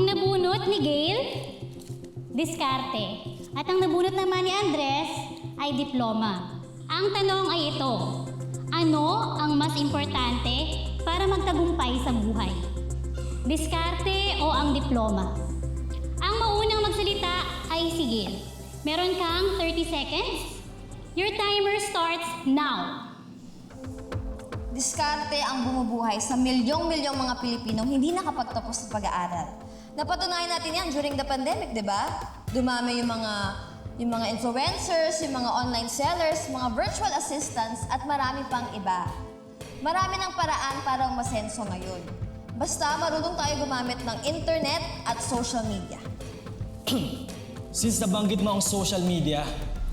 Ang nabunot ni Gail, diskarte. At ang nabunot naman ni Andres ay diploma. Ang tanong ay ito, ano ang mas importante para magtagumpay sa buhay? Diskarte o ang diploma? Ang maunang magsalita ay si Gail. Meron kang 30 seconds. Your timer starts now. Diskarte ang bumubuhay sa milyong-milyong mga Pilipinong hindi nakapagtapos sa pag-aaral. Napatunayan natin yan during the pandemic, di ba? Dumami yung mga influencers, yung mga online sellers, mga virtual assistants, at marami pang iba. Marami ng paraan para umasenso ngayon. Basta marunong tayo gumamit ng internet at social media. Since nabanggit mo ang social media,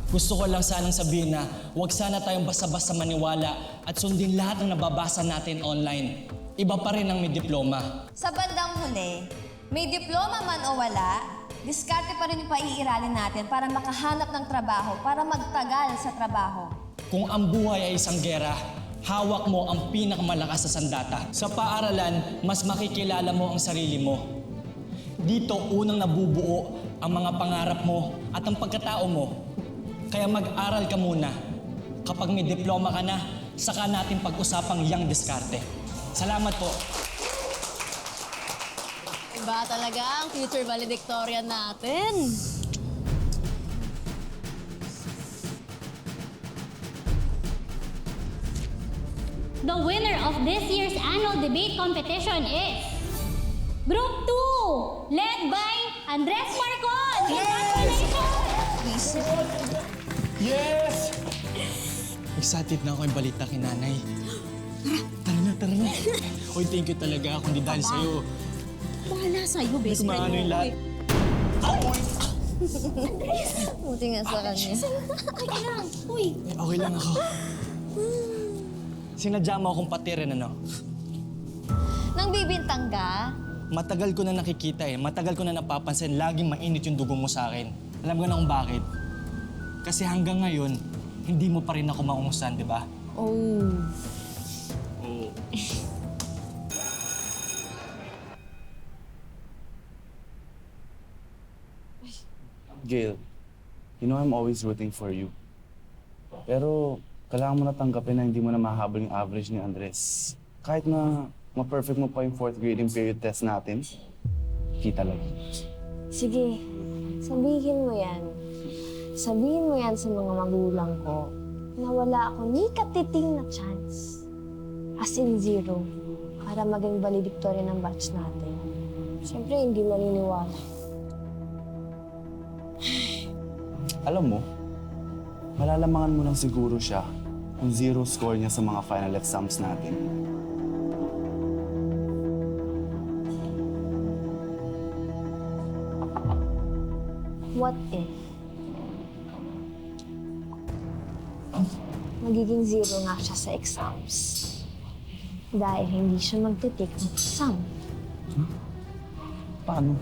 gusto ko lang sanang sabihin na huwag sana tayong basta-basta maniwala at sundin lahat ng nababasa natin online. Iba pa rin ang may diploma. Sa bandang huli, may diploma man o wala, diskarte pa rin yung paiiralin natin para makahanap ng trabaho, para magtagal sa trabaho. Kung ang buhay ay isang gera, hawak mo ang pinakamalakas na sandata. Sa paaralan, mas makikilala mo ang sarili mo. Dito, unang nabubuo ang mga pangarap mo at ang pagkatao mo. Kaya mag-aral ka muna. Kapag may diploma ka na, saka natin pag-usapang yang diskarte. Salamat po. Iba talaga ang future valedictorian natin. The winner of this year's annual debate competition is Group 2, led by Andres Marcon. Congratulations! Yes! Excited na ako yung balita kay nanay. Tara na. Uy, thank you talaga kung di dahil sa'yo. Bahala sa'yo, best friend Kumaano yung lahat. Buti nga sa kanya. Okay lang ako. Sinadya mo akong patirin, ano? Nang bibintang ka, Matagal ko na nakikita matagal ko na napapansin, laging mainit yung dugo mo sa akin. Alam ko na kung bakit. Kasi hanggang ngayon, hindi mo pa rin ako maungusan, di ba? Oh. Gail, you know I'm always rooting for you. Pero kailangan mo na tanggapin na hindi mo na mahabol yung average ni Andres. Kahit na ma-perfect mo pa yung 4th grading period test natin, kita lang. Sige, sabihin mo yan. Sabihin mo yan sa mga magulang ko na wala akong ni katiting na chance. As in zero, para maging valedictorian ng batch natin. Siyempre, hindi maniniwala. Alam mo, malalamangan mo lang siguro siya kung zero score niya sa mga final exams natin. What if? Magiging zero nga siya sa exams. Dahil hindi siya magte-take ng exam. Paano?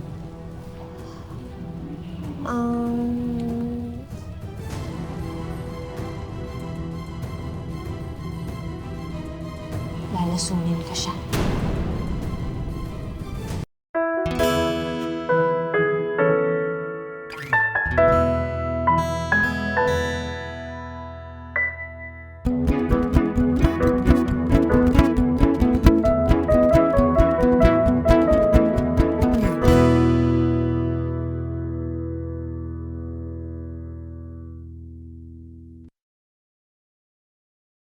Lalasunin ka siya.